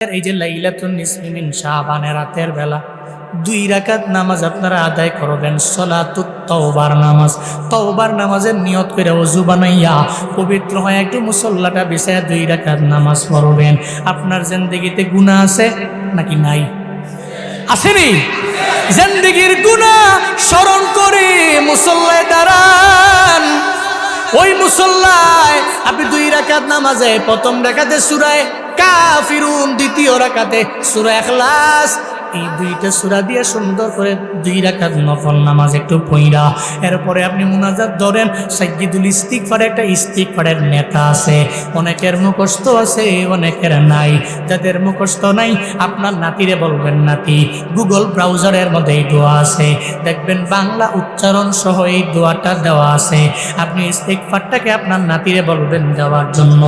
এই যে লাইলাতুন নিসফি মিন শাবানের রাতের বেলা 2 রাকাত নামাজ আপনারা আদায় করবেন। সালাতুত তাওবার নামাজ, তাওবার নামাজের নিয়ত করে ওযু বানাইয়া পবিত্র হয়ে একটু মুসল্লাটা বিছায়া 2 রাকাত নামাজ পড়বেন। আপনার জিন্দেগিতে গুনাহ আছে নাকি নাই? আসেনি? জিন্দেগির গুনাহ স্মরণ করে মুসল্লায় দাঁড়ান। ওই মুসল্লায় আপনি 2 রাকাত নামাজে প্রথম রাকাতে সূরা কাফিরুন, দ্বিতীয় রাকাতে সূরা ইখলাস, এই 2টা সূরা দিয়ে সুন্দর করে 2 রাকাত নফল নামাজ একটু পড়া এরপরে আপনি মুনাজাত ধরেন। সাইয়্যিদুল ইস্তিগফার একটা ইস্তিগফারের নেতা আছে, অনেকের মুখস্থ আছে অনেকের নাই। যাদের মুখস্থ নাই আপনার নাতিরে বলবেন, নাতি গুগল ব্রাউজারের মধ্যে এই দোয়া আছে, দেখবেন বাংলা উচ্চারণ সহ এই দোয়াটা দেওয়া আছে। আপনি ইস্তিগফারটাকে আপনার নাতিরে বলবেন দেওয়ার জন্য,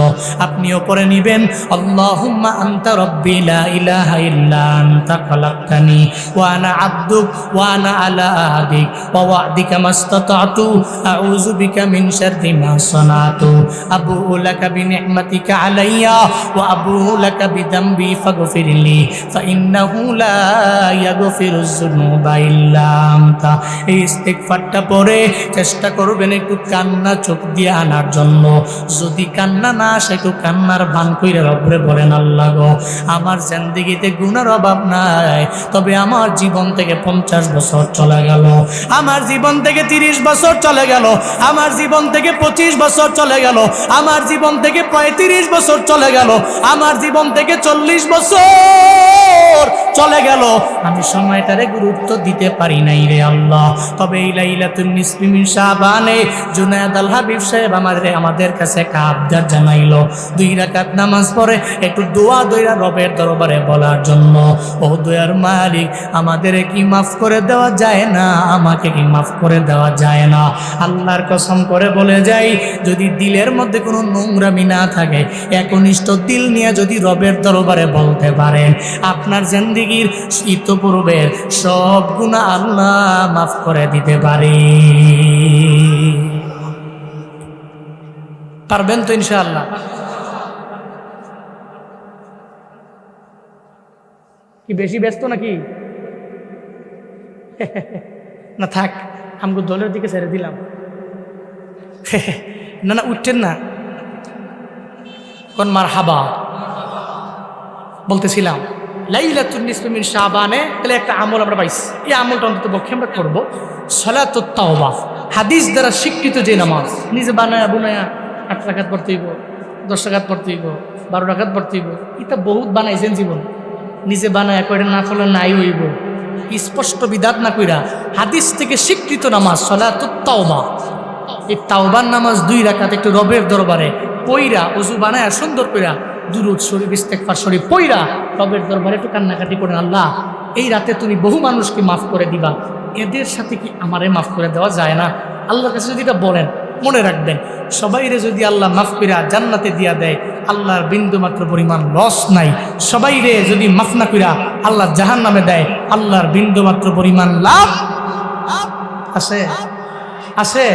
আপনিও পড়ে নেবেন। আল্লাহুম্মা আনতা রাব্বি লা ইলাহা ইল্লা আনতা খালাকতানি ওয়া আনা আবদুক ওয়া আনা আলা আহদিক ওয়া ওয়া'দিকা মাসতাতা'তু আউযু বিকা মিন শাররি মা সানাতু আবুউ লাকা বিনি'মাতিকা আলাইয়া ওয়া আবুউ লাকা বিযামবি ফাগফিরলি ফাইন্নাহু লা ইয়াগফিরুয যুনুবা ইল্লা আনতা। এই ইস্তিগফারটা পড়ে চেষ্টা করবেন একটু কান্না চোখ দিয়ে আনার জন্য। যদি কান্না না আসে একটু কান্নার ভান কইরা রব্বরে বলেন, আল্লাহ গো আমার জিন্দেগিতে গুনার অভাব নাই, তবে আমার জীবন থেকে 50 বছর চলে গেল, আমার জীবন থেকে 30 বছর চলে গেল, আমার জীবন থেকে 25 বছর চলে গেল, আমার জীবন থেকে 35 বছর চলে গেল, আমার জীবন থেকে 40 বছর চলে গেল, আমি সময়টারে গুরুত্ব দিতে পারি নাই রে আল্লাহ। তবে এই লাইলাতুন নিসফি মিন শাবানে জুনায়েদ আল হাবিব সাহেব আমাদের কাছে একটা আবদার জানাইলো, 2 রাকাত নামাজ পড়ে একটু দোয়া দইরা রবের দরবারে বলার জন্য, ও দয়ার মালিক আমাদের কি মাফ করে দেওয়া যায় না, আমাকে কি মাফ করে দেওয়া যায় না? আল্লাহর কসম করে বলে যাই, যদি দিলের মধ্যে কোনো নোংরামি না থাকে, একনিষ্ঠ দিল নিয়ে যদি রবের দরবারে বলতে পারেন, আপনার জিন্দেগির ইতপূর্বের সব গুনাহ আল্লাহ মাফ করে দিতে পারে। পারবেন তো ইনশাআল্লাহ? কি বেশি ব্যস্ত নাকি? না থাক, আমগো দলের দিকে ছেড়ে দিলাম। না না উঠছেন না কোন মারহাবা বলতেছিলাম। লাইলাতুন নিসফি মিন শাবানে তাহলে একটা আমল আমরা পাইছি, এই আমলটা অন্তত পক্ষে আমরা করবো, সালাতুত তাওবা। হাদিস দ্বারা স্বীকৃত যে নামাজ, নিজে বানায়া বুনায়া 8 রাকাত পড়তে হইব, 10 রাকাত পড়তে হইব, 12 রাকাত পড়তে হইব, এটা বহুত বানাইছেন জীবন। নিজে বানায় কয়টা না ফলে নাই হইব, স্পষ্ট বিধাত না কইরা হাদিস থেকে স্বীকৃত নামাজ সালাতুত তাওবা। এই তাওবার নামাজ 2 রাকাত একটু রবের দরবারে পইরা ওযু বানায়া সুন্দর কইরা দুরূদ শরীফ ইস্তিগফার শরীফ পইরা রবের দরবারে একটু কান্নাকাটি করেন, আল্লাহ এই রাতে তুমি বহু মানুষকে মাফ করে দিবা, এদের সাথে কি আমারে মাফ করে দেওয়া যায় না? আল্লাহর কাছে যদি এটা বলেন, মনে রাখবেন সবাইরে যদি আল্লাহ মাফ কইরা জান্নাতে দিয়া দেয়, আল্লাহর বিন্দু মাত্র পরিমাণ লস নাই। সবাইরে যদি মাফ না কইরা আল্লাহ জাহান্নামে দেয়, আল্লাহর বিন্দু মাত্র পরিমাণ লাভ আছে? আছে?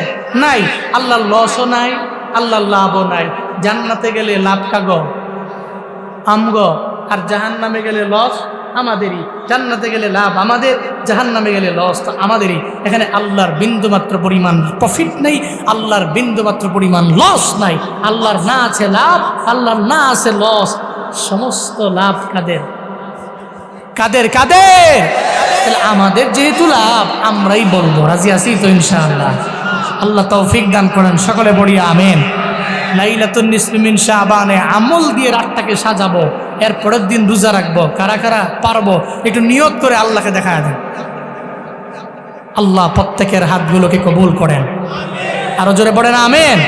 নাই। আল্লাহর লসও নাই, আল্লাহর লাভও নাই। জান্নাতে গেলে লাভ কাগো আমগো, আর জাহান্নামে গেলে লস আমাদেরই। জান্নাতে গেলে লাভ আমাদের, জাহান্নামে গেলে লস তো আমাদেরই। এখানে আল্লাহর বিন্দুমাত্র পরিমাণ প্রফিট নেই, আল্লাহর বিন্দুমাত্র পরিমাণ লস নাই। আল্লাহর না আছে লাভ, আল্লাহর না আছে লস। সমস্ত লাভ কাদের? কাদের? কাদের? তাহলে আমাদের যেহেতু লাভ আমরাই বলবো, রাজি আছি তো ইনশাআল্লাহ? আল্লাহ তৌফিক দান করেন, সকলে বলি আমিন। লাইলাতুন নিসফি মিন শাবানে আমল দিয়ে রাতটাকে সাজাবো, এর পরের দিন রোজা রাখবো। কারা কারা পারবো একটু নিয়ত করে আল্লাহকে দেখায় দেন। আল্লাহ প্রত্যেকের হাতগুলোকে কবুল করেন, আরো জোরে পড়েন আমিন।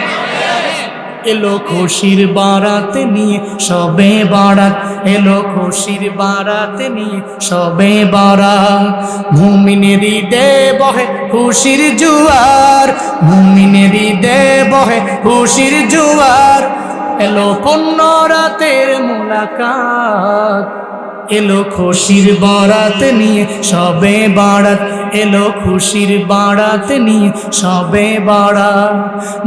এলো খুশির বারাত নিয়ে সবে বারাত, এলো খুশির বারাত নিয়ে সবে বারাত, মুমিনের ঈদে বহে খুশির জোয়ার, মুমিনের ঈদে বহে খুশির জোয়ার, এলো পূর্ণ রাতের মুলাকাত, এলো খুশির বারাত নিয়ে সবে বারাত, এলো খুশির বারাত নিয়ে সবে বারাত।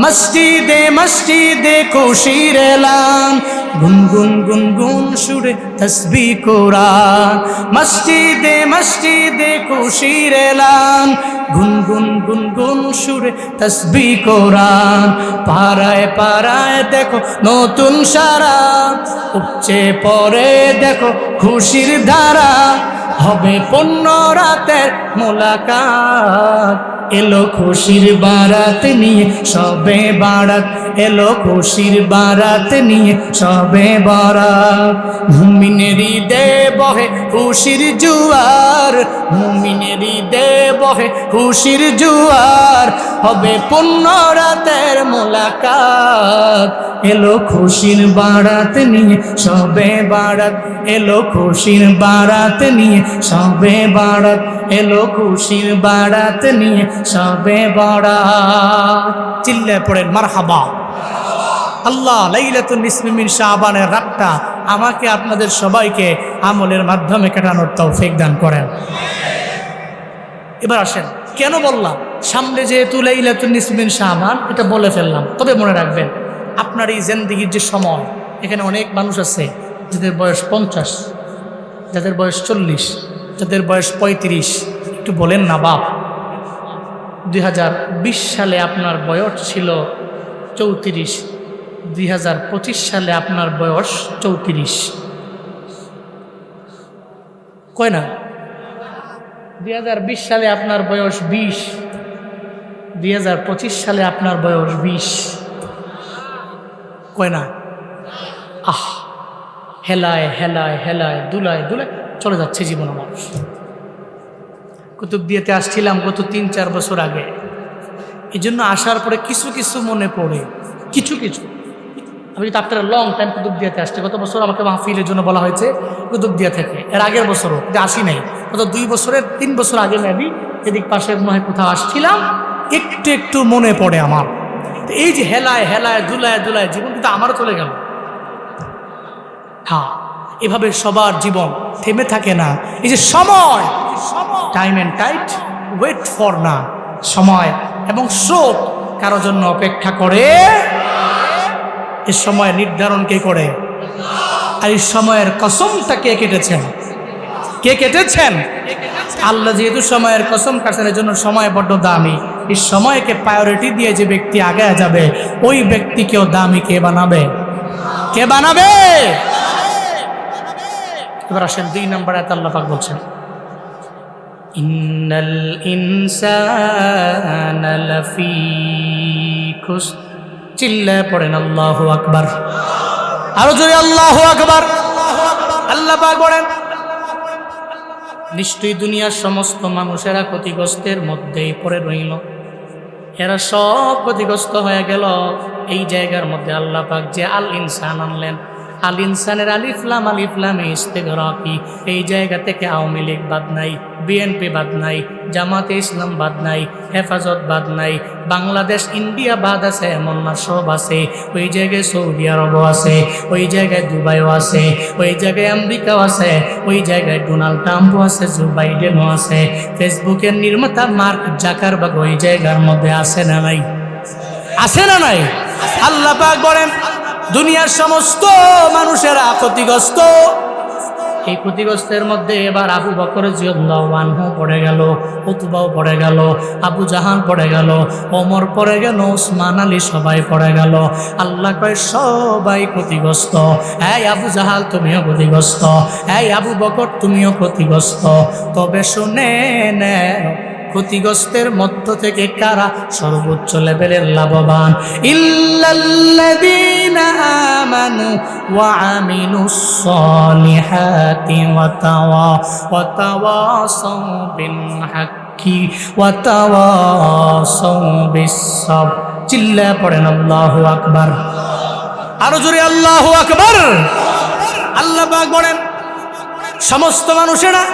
মসজিদে মসজিদে খুশির এলান, গুনগুন গুনগুন সুরে তসবিহ কোরআন। মসজিদে মসজিদে খুশির এলান, গুনগুন গুনগুন সুরে তসবিহ কোরআন। পাড়ায় পাড়ায় দেখো নতুন সারা, উপচে পড়ে দেখো খুশির ধারা, হবে পূর্ণ রাতের মোলাকাত। এলো খুশির বারাত নিয়ে সবে বারাত, এলো খুশির বারাত নিয়ে সবে বারাত। মুমিনেরই দে বহে খুশির জুয়ার, মুমিনেরই দে বহে খুশির জুয়ার, হবে পূর্ণ রাতের মোলাকাত। এলো খুশির বারাত নিয়ে সবে বারাত, এলো খুশির বারাত নিয়ে সবে বারাত, এলো খুশির বারাত নিয়ে সবে বারাত। চিল্লায় পড়েন মারহাবা। আল্লাহ লাইলাতুন নিসফি মিন শাবানের রাতটা আমাকে আপনাদের সবাইকে আমলের মাধ্যমে কাটানোর তৌফিক দান করেন। এবার আসেন, কেন বললাম সামনে যেহেতু লাইলাতুন নিসফি মিন শাবান, এটা বলে ফেললাম। তবে মনে রাখবেন, আপনার এই জিন্দেগির যে সময়, এখানে অনেক মানুষ আছে যাদের বয়স 50, যাদের বয়স 40, যাদের বয়স 35। একটু বলেন না বাপ, 2020 সালে আপনার বয়স ছিল 34, 2025 সালে আপনার বয়স 34। কয় না? 2020 সালে আপনার বয়স 20, 2025 সালে আপনার বয়স 20। কয় না? আহ, হেলায় হেলায় হেলায় দুলায় দুলায় চলে যাচ্ছে জীবন মানুষ। কুতুবদিয়াতে আসছিলাম গত 3-4 বছর আগে। এই জন্য আসার পরে কিছু কিছু মনে পড়ে, কিছু কিছু। আমি কিন্তু আপনারা লং টাইম কুতুবদিয়াতে আসছে। গত বছর আমাকে মাহফিলের জন্য বলা হয়েছে কুতুবদিয়া থেকে, এর আগের বছরও যে আসি নাই, গত 2 বছরের 3 বছর আগে মেবি এদিক পাশে মনে হয় কোথাও আসছিলাম। একটু একটু মনে পড়ে আমার। এই যে হেলায় হেলায় দুলায় দুলায় জীবন কিন্তু আমারও চলে গেল। হ্যাঁ, এভাবে সবার জীবন থেমে থাকে না। এই যে সময়, time and tide wait for না, সময় এবং স্রোত কারো জন্য অপেক্ষা করে। এই সময় নির্ধারণ কে করে? আর এই সময়ের কসমটা কে কেটেছেন? কে কেটেছেন? আল্লাহ যেহেতু সময়ের কসম কাটছেন, এর জন্য সময় বড্ড দামি। এই সময়কে প্রায়োরিটি দিয়ে যে ব্যক্তি আগে যাবে, ওই ব্যক্তিকেও দামি কে বানাবে? কে বানাবে? এবার আসেন 2 নম্বর আয়াত আল্লাহ পাক বলছেন, ইন্নাল ইনসানা লাফি খুসর। চিল্লায় পড়েন আল্লাহু আকবার। আরো জোরে আল্লাহু আকবার। আল্লাহ পাক বলেন, নিশ্চয়ই দুনিয়ার সমস্ত মানুষেরা ক্ষতিগ্রস্তের মধ্যেই পড়ে রইল। এরা সব ক্ষতিগ্রস্ত হয়ে গেল। এই জায়গার মধ্যে আল্লাহ পাক যে আল ইনসান আনলেন, আল ইনসানের আলিফ লাম ইস্তিগরাকি। এই জায়গা থেকে আওয়ামী লীগ বাদ নাই, বিএনপি বাদ নাই, জামাতে ইসলাম বাদ নাই, হেফাজত বাদ নাই, বাংলাদেশ ইন্ডিয়া বাদ আছে এমন না, সব আছে। ওই জায়গায় সৌদি আরবও আছে, ওই জায়গায় দুবাইও আছে, ওই জায়গায় আমেরিকাও আছে, ওই জায়গায় ডোনাল্ড ট্রাম্পও আছে, জো বাইডেনও আছে, ফেসবুকের নির্মাতা মার্ক জাকারবার্গ ওই জায়গার মধ্যে আছে না নাই? আছে না নাই? আল্লাহ পাক বলেন, দুনিয়ার সমস্ত মানুষেরা ক্ষতিগ্রস্ত। এই ক্ষতিগ্রস্তের মধ্যে এবার আবু বকর রাদিয়াল্লাহু আনহু পড়ে গেল, উতবাও পড়ে গেল, আবু জাহাল পড়ে গেল, ওমর পড়ে গেল, ওসমান আলী, সবাই পড়ে গেল। আল্লাহ কয় সবাই ক্ষতিগ্রস্ত। এই আবু জাহাল তুমিও ক্ষতিগ্রস্ত, এই আবু বকর তুমিও ক্ষতিগ্রস্ত। তবে শুনে নেও, ক্ষতিগ্রস্তের মধ্য থেকে কারা সর্বোচ্চ লেভেলের লাভবান? ইল্লাল্লাযীনা আমানু ওয়া আমিলুস সালিহাতি ওয়া তাওয়াসাউ বিল হাক্কি ওয়া তাওয়াসাউ বিস সাবর। চিল্লায়ে পড়েন আল্লাহু আকবার। আরো জোরে আল্লাহু আকবার। আল্লাহ পাক বলেন, সমস্ত মানুষেরা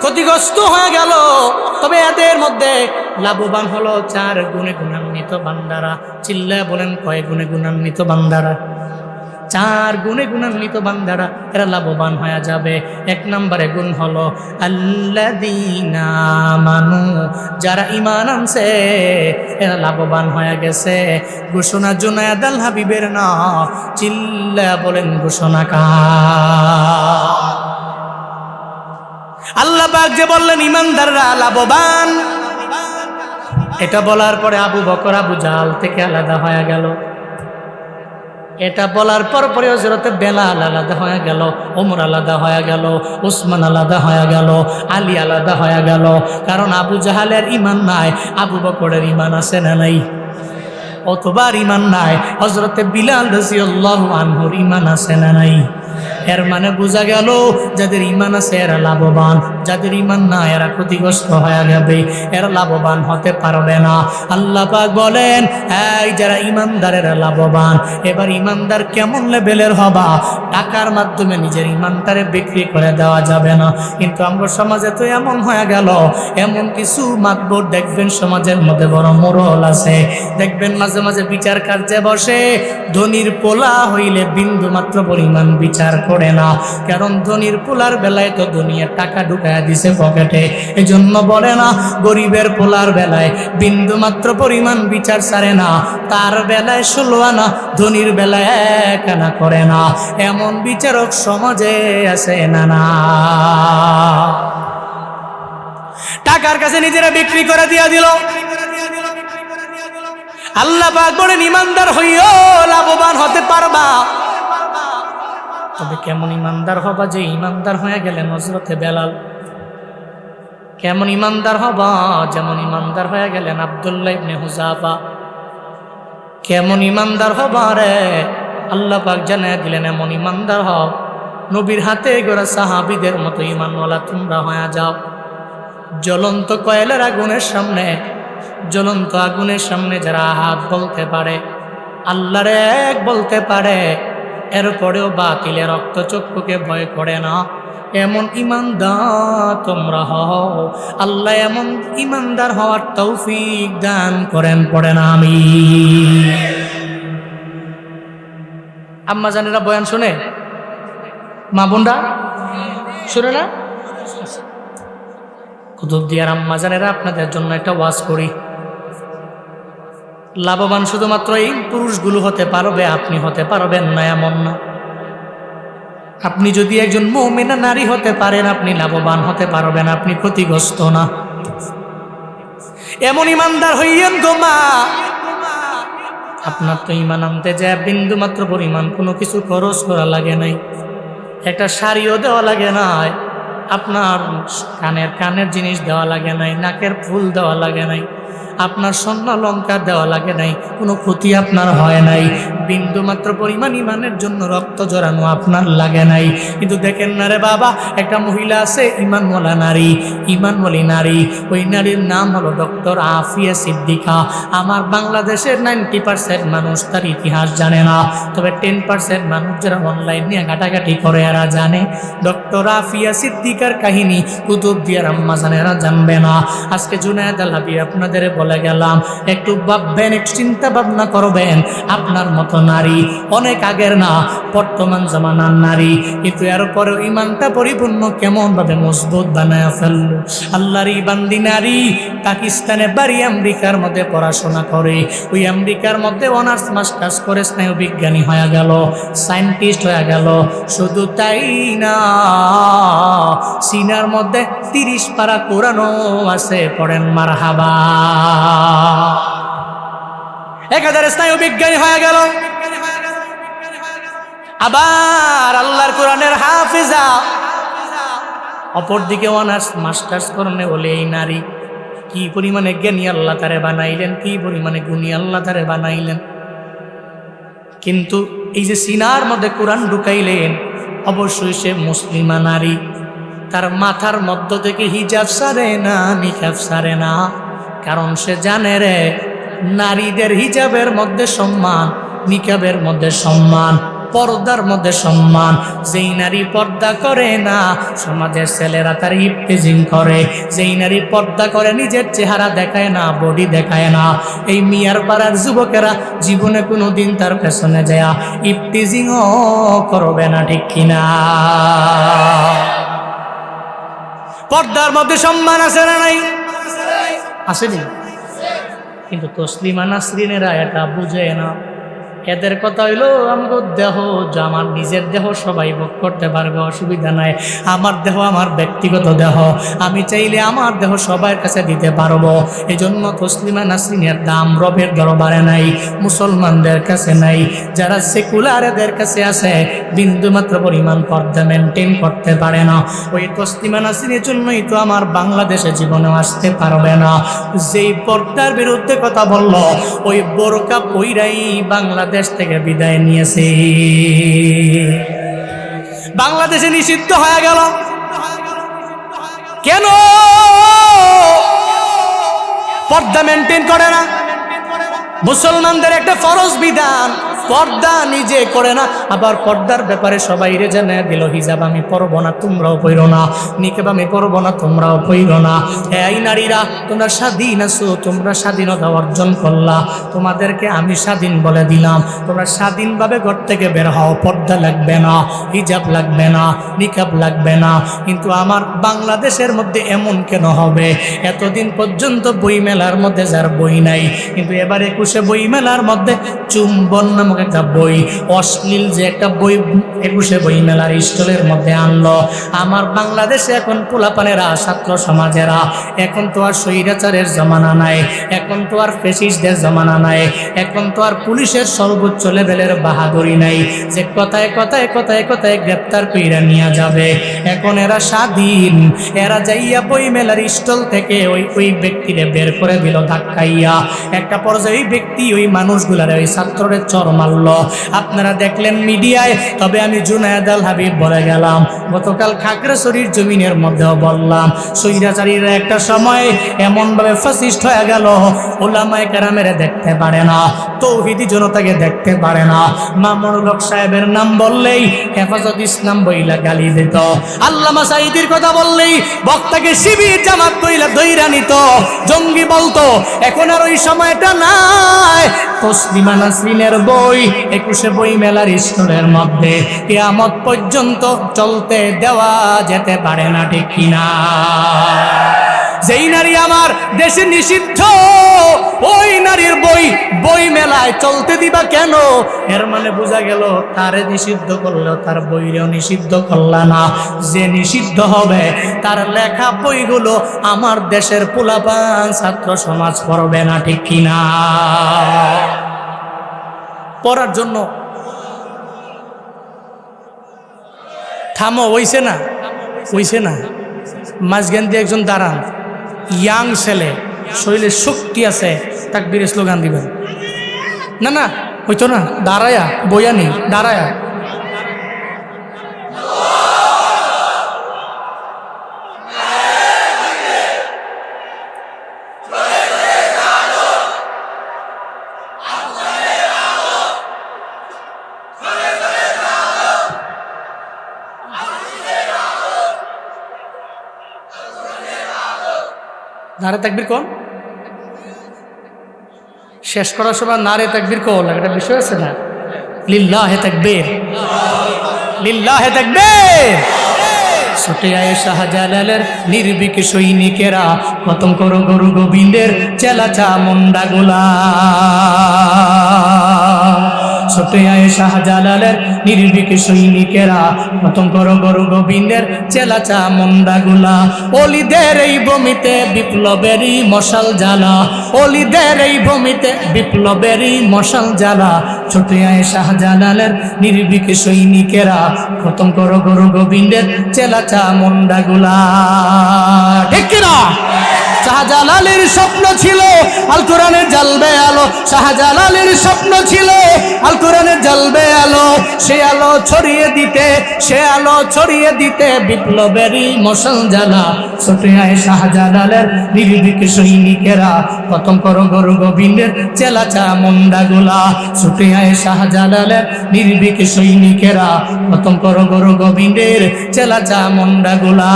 ক্ষতিগ্রস্ত হয়ে গেল, তবে এদের মধ্যে লাভবান হলো 4 গুণে গুণান্বিত বান্দারা। চিল্লায় বলেন, কয় গুণে গুণান্বিত বান্দারা? চার গুণে গুণান্বিত বান্দারা এরা লাভবান হয়ে যাবে। এক নম্বরে গুণ হলো আল্লাযীনা আমানু, যারা ঈমান আনছে এরা লাভবান হয়ে গেছে। ঘোষণা জুনায়েদ আল হাবিবের না, চিল্লা বলেন ঘোষণা কার? আল্লাহ পাক যে বললেন ঈমানদাররা লাভবান, এটা বলার পরে আবু বকর আবু জাহাল থেকে আলাদা হয়ে গেল। এটা বলার পর পরে হযরত বেলাল আলাদা হয়ে গেল, ওমর আলাদা হয়ে গেল, উসমান আলাদা হয়ে গেল, আলী আলাদা হয়ে গেল। কারণ আবু জাহালের ঈমান নাই, আবু বকরের ঈমান আছে না নাই? অতবার ঈমান নাই, হযরত বিলাল রাদিয়াল্লাহু আনহুর ঈমান আছে না নাই? এর মানে বোঝা গেল যাদের ঈমান আছে এরা লাভবান, যাদের ঈমান নাই এরা ক্ষতিগ্রস্ত হয়ে যাবে, এরা লাভবান হতে পারবে না। আল্লাহ পাক বলেন এই যারা ঈমানদার এরা লাভবান। এবার ঈমানদার কেমন লেভেলের হবা? টাকার মাধ্যমে নিজের ঈমানটারে বিক্রি করে দেওয়া যাবে না। কিন্তু আমরা সমাজে তো এমন হয়ে গেল, এমন কিছু মাতবর দেখবেন সমাজের মধ্যে বড় মোড়ল আছে, দেখবেন মাঝে মাঝে বিচার কার্যে বসে, ধনীর পোলা হইলে বিন্দু মাত্র পরিমাণ বিচার করে না। কারণ ধনীর পোলার বেলায় তো দুনিয়ার টাকা ঢুকায়া দিছে পকেটে, এজন্য বলে না গরিবের পোলার বেলায় বিন্দু মাত্র পরিমাণ বিচার ছাড়ে না, তার বেলায় 16 আনা, ধনীর বেলায় 1 আনা করে না। এমন বিচারক সমাজে আছে না? না, টাকার কাছে নিজেরা বিক্রি করে দিয়া দিল। আল্লাহ পাক বলেন ঈমানদার হইও লাভবান হতে পারবা। তবে কেমন ঈমানদার হবা? যে ঈমানদার হয়ে গেলেন হযরতে বেলাল। কেমন ঈমানদার হবা? যেমন ঈমানদার হয়ে গেলেন আব্দুল্লাহ ইবনে হুযাফা। কেমন ঈমানদার হবা রে? আল্লাহ পাক জানায় দিলেন এমন ঈমানদার হও, নবীর হাতে গড়া সাহাবীদের মতো ঈমানওয়ালা তোমরা হয়ে যাও। জ্বলন্ত কয়লার আগুনের সামনে, জ্বলন্ত আগুনের সামনে যারা হাত বলতে পারে, আল্লাহর এক বলতে পারে, এরপরেও বাতিলের রক্তচক্ষুকে ভয় করে না, এমন ঈমানদার তোমরা হও। আল্লাহ এমন ঈমানদার হওয়ার তৌফিক দান করেন, পড়েন আমিন। আম্মা জানেরা বয়ান শুনে? মা বোনরা শুনে না? কুতুবদিয়ার আম্মা জানেরা, আপনাদের জন্য একটা ওয়াজ করি। লাভবান শুধুমাত্র এই পুরুষগুলো হতে পারবে, আপনি হতে পারবেন না এমন না। আপনি যদি একজন মুমিনা নারী হতে পারেন, আপনি লাভবান হতে পারবেন, আপনি ক্ষতিগ্রস্ত না। এমন ঈমানদার হইয়েন গো মা, আপনার তো ঈমান আনতে যায় বিন্দু মাত্র পরিমাণ কোনো কিছু খরচ করা লাগে নাই, একটা শাড়িও দেওয়া লাগে নাই, আপনার কানের জিনিস দেওয়া লাগে নাই, নাকের ফুল দেওয়া লাগে নাই, আপনার স্বর্ণ অলংকার দেওয়া লাগে নাই, কোনো ক্ষতি আপনার হয় নাই, বিন্দু মাত্র পরিমাণ ঈমানের জন্য রক্ত জড়ানো আপনার লাগে নাই। কিন্তু দেখেন না রে বাবা, একটা মহিলা আছে ঈমানওয়ালা নারী, ঈমানওয়ালী নারী, ওই নারীর নাম হলো ডক্টর আফিয়া সিদ্দিকা। আমার বাংলাদেশের 90% মানুষ তার ইতিহাস জানে না, তবে 10% মানুষ যারা অনলাইন নিয়ে ঘাটাঘাটি করে এরা জানে। ডক্টর আফিয়া সিদ্দিকার কাহিনী কুতুবদিয়ার আম্মা জানেরা জানবে না। আজকে জুনায়েদ আল হাবিব আপনাদের বলে গেলাম, একটু ভাববেন, একটু চিন্তা ভাবনা করবেন। আপনার মতো নারী অনেক আগের না, বর্তমান জামানার নারী, কিন্তু এরপরেও ঈমানটা পরিপূর্ণ কেমন ভাবে মজবুত বানায় ফেললো। আল্লাহর এই বান্দি নারী পাকিস্তানে বাড়ি, আমেরিকার মধ্যে পড়াশোনা করে, ওই আমেরিকার মধ্যে অনার্স মাস্টার্স করে স্নায়ু বিজ্ঞানী হয়ে গেল, সায়েন্টিস্ট হয়ে গেল। শুধু তাই না, সিনার মধ্যে 30 পারা কোরআনও আছে, পড়েন মারহাবা। একাধারে স্নায়ু বিজ্ঞানী হয়ে গেল, আবার আল্লাহর কোরআনের হাফিজা। অপরদিকে অনার্স মাস্টার্স করনে বলে এই নারী কি পরিমাণে জ্ঞানী আল্লাহ তারে বানাইলেন, কি পরিমাণে গুণী আল্লাহ তারে বানাইলেন। কিন্তু এই যে সিনার মধ্যে কোরআন ঢুকাইলেন, অবশ্যই সে মুসলিমা নারী, তার মাথার মধ্য থেকে হিজাব সারে না, নিকাব সারে না। কারণ সে জানে রে, নারীদের হিজাবের মধ্যে সম্মান, নিকাবের মধ্যে সম্মান। পর্দার মধ্যে সম্মান। যেই নারী পর্দা করে না, সমাজের ছেলেরা তার ইফতিজিং করে। যেই নারী পর্দা করে, নিজের চেহারা দেখায় না, বডি দেখায় না, এই মিয়ার পাড়ার যুবকেরা জীবনে কোনো দিন তার পেছনে যায় ইফতিজিংও করবে না, ঠিক কিনা? পর্দার মধ্যে সম্মান আছে না নাই? আসেনি? কিন্তু তসলিমা নাসরিনেরা এটা বুঝে না। এদের কথা হইলো আমগো দেহ, আমার নিজের দেহ সবাই ভোগ করতে পারবে, অসুবিধা নাই। আমার দেহ আমার ব্যক্তিগত দেহ, আমি চাইলে আমার দেহ সবার কাছে দিতে পারবো। এই জন্য তসলিমা নাসরিনের দাম রবের দরবারে নাই, মুসলমানদের কাছে নাই। যারা সেকুলার এদের কাছে আছে, বিন্দুমাত্র পরিমাণ পর্দা মেনটেন করতে পারে না। ওই তসলিমা নাসরিনের জন্যই তো আমার বাংলাদেশে জীবনেও আসতে পারবে না। যেই পর্দার বিরুদ্ধে কথা বলল, ওই বোরকা পইরাই বাংলাদেশ থেকে বিদায় নিয়েছে। বাংলাদেশে নিষিদ্ধ হয়ে গেল কেন? পর্দা মেনটেন করে না। মুসলমানদের একটা ফরজ বিধান, পর্দা নিজে করে না। আবার পর্দার ব্যাপারে সবাই রে জানা দিল, হিজাব আমি পরব না, তোমরাও পইরো না, নিকাব আমি পরব না, তোমরাও পইরো না। এই নারীরা তোমরা স্বাধীন আছো, তোমরা স্বাধীনতা অর্জন করলা, তোমাদেরকে আমি স্বাধীন বলে দিলাম। তোমরা স্বাধীনভাবে ঘর থেকে বের হও, পর্দা লাগবে না, হিজাব লাগবে না, নিকাব লাগবে না। কিন্তু আমার বাংলাদেশের মধ্যে এমন কেন হবে? এতদিন পর্যন্ত বই মেলার মধ্যে যার বই নাই, কিন্তু এবার 21 বই মেলার মধ্যে চুম্বন নামক একটা বই, অশ্লীল যে একটা বই 21 বই মেলার স্টলের মধ্যে আনলো। আমার বাংলাদেশে এখন পোলাপানেরা, ছাত্র সমাজেরা, এখন তো আর স্বৈরাচারের জমানা নাই, এখন তো আর ফ্যাসিস্টদের জমানা নাই, এখন তো আর পুলিশের সর্বোচ্চ লেভেলের বাহাদুরি নাই যে কথায় কথায় কথায় কথায় গ্রেপ্তার কইরা নিয়ে যাবে। এখন এরা স্বাধীন, এরা যাইয়া বই মেলার স্টল থেকে ওই ব্যক্তিরে বের করে দিল ধাক্কাইয়া। একটা পর্যায়ে ওই ব্যক্তি ওই মানুষগুলারে, ওই ছাত্রদের চর মারল। আপনারা দেখলেন মিডিয়ায়। তবে আমি জুনায়েদ আল হাবিব বলে গেলাম, গতকাল খাগড়াছড়ির জমিনের মধ্যেও বললাম, স্বৈরাচারীরা একটা সময় এমনভাবে ফাসিস্ট হয়ে গেল, ওলামায়ে কেরামেরা দেখতে পারে না, তৌহিদি জনতাকে দেখতে পারে না। মামুনুল হক সাহেবের নাম বললেই হেফাজত ইসলাম বইলা গালি দিত, আল্লামা সাঈদীর কথা বললেই বক্তাকে শিবির জামাত কইলা দইরা নিত, জঙ্গি বলতো। এখন আর ওই সময়টা নাই। তসলিমা নাসরিনের বই 21 বই মেলার স্টলের মধ্যে কিয়ামত পর্যন্ত চলতে দেওয়া যেতে পারে না, ঠিক কিনা? যেই নারী আমার দেশে নিষিদ্ধ, ওই নারীর বই মেলায় চলতে দিবা কেন? এর মানে বোঝা গেল তারে নিষিদ্ধ করলেও তার বইরেও নিষিদ্ধ করলা না। যে নিষিদ্ধ হবে তার লেখা বইগুলো আমার দেশের পোলাপান ছাত্র সমাজ পড়বে না, ঠিক কিনা? পড়ার জন্য থামো, হইছে না, হইছে না। মাঝখান দিয়ে একজন দাঁড়ান, ইয়াং ছেলে, শরীরে শক্তি আছে, তাকবীরের স্লোগান দিবেন। না না, হইতো না, দাঁড়ায়া বইয়া নেই, দাঁড়ায়া। নারে তাকবীর কোন শেষ করার সময় নারে তাকবীর কোন একটা বিষয় আছে না? লিল্লাহে তাকবীর, লিল্লাহে তাকবীর। ছুটে আয়ে শাহজালালের নির্ভীক সৈনিকেরা, খতম করো গুরু গোবিন্দের চেলা চামুন্ডা গুলা। ছুটে আয়ে শাহজালালের নির্ভীক সৈনিকেরা, খতম করো গুরু গোবিন্দের চেলা চামুন্ডা গুলা। অলিদের এই ভূমিতে বিপ্লবেরই মশাল জ্বালা, অলিদের এই ভূমিতে বিপ্লবেরই মশাল জ্বালা। ছুটে আয়ে শাহজালালের নির্ভীক সৈনিকেরা, খতম করো গুরু গোবিন্দের চেলা চামুন্ডা গুলা। ঠিক কিনা? শাহজালালের স্বপ্ন ছিল আল কোরআনে জ্বলবে আলো, শাহজালালের স্বপ্ন ছিল আল কোরআনে জ্বলবে আলো, সে আলো ছড়িয়ে দিতে, সে আলো ছড়িয়ে দিতে বিপ্লবেরই মশাল জ্বালা। ছুটে আয় শাহজালালের নির্ভীক সৈনিকেরা, খতম করো গুরু গোবিন্দের চেলা চামুন্ডা গুলা। ছুটে আয় শাহজালালের নির্ভীক সৈনিকেরা, খতম করো গুরু গোবিন্দের চেলা চামুন্ডা গুলা।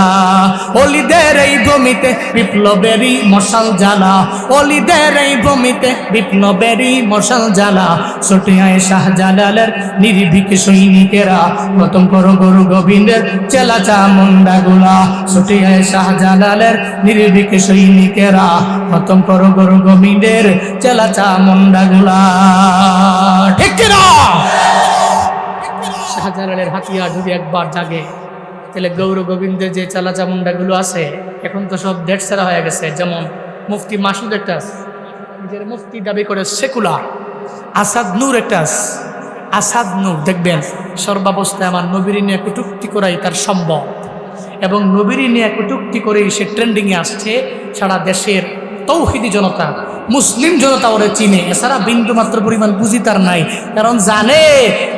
অলিদের এই ভূমিতে বিপ্লবেরই মশাল জ্বালা, অলিদের এই ভূমিতে বিপ্লবেরই মশাল জ্বালা। ছুটে আয় শাহজালালের নির্ভীক সৈনিকেরা, খতম করো গুরু গোবিন্দের চেলা চামুন্ডা গুলা। ছুটে আয় শাহজালালের নির্ভীক সৈনিকেরা, খতম করো গুরু গোবিন্দের চেলা চামুন্ডা গুলা। ঠিক কিনা? শাহজালালের হাতিয়ার যদি একবার জাগে, তাহলে গৌর গোবিন্দের যে চালা চামুন্ডাগুলো আছে এখন তো সব দেড় ছাড়া হয়ে গেছে। যেমন মুফতি মাসুদ একটা আছে, নিজের মুফতি দাবি করে সেকুলার। আসাদ নূর একটা আছে, আসাদ নূর দেখবেন সর্বাবস্থায় আমার নবীর নিয়ে কটূক্তি করাই তার সম্ভব, এবং নবীর নিয়ে কটূক্তি করেই সে ট্রেন্ডিংয়ে আসছে। সারা দেশের তৌহিদি জনতা, মুসলিম জনতা ওরে চিনে, এছাড়া বিন্দু মাত্র পরিমাণ বুঝি তার নাই। কারণ জানে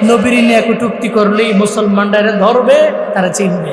নবীর নিয়ে কটূক্তি করলেই মুসলমানরা ধরবে, তারা চিনবে।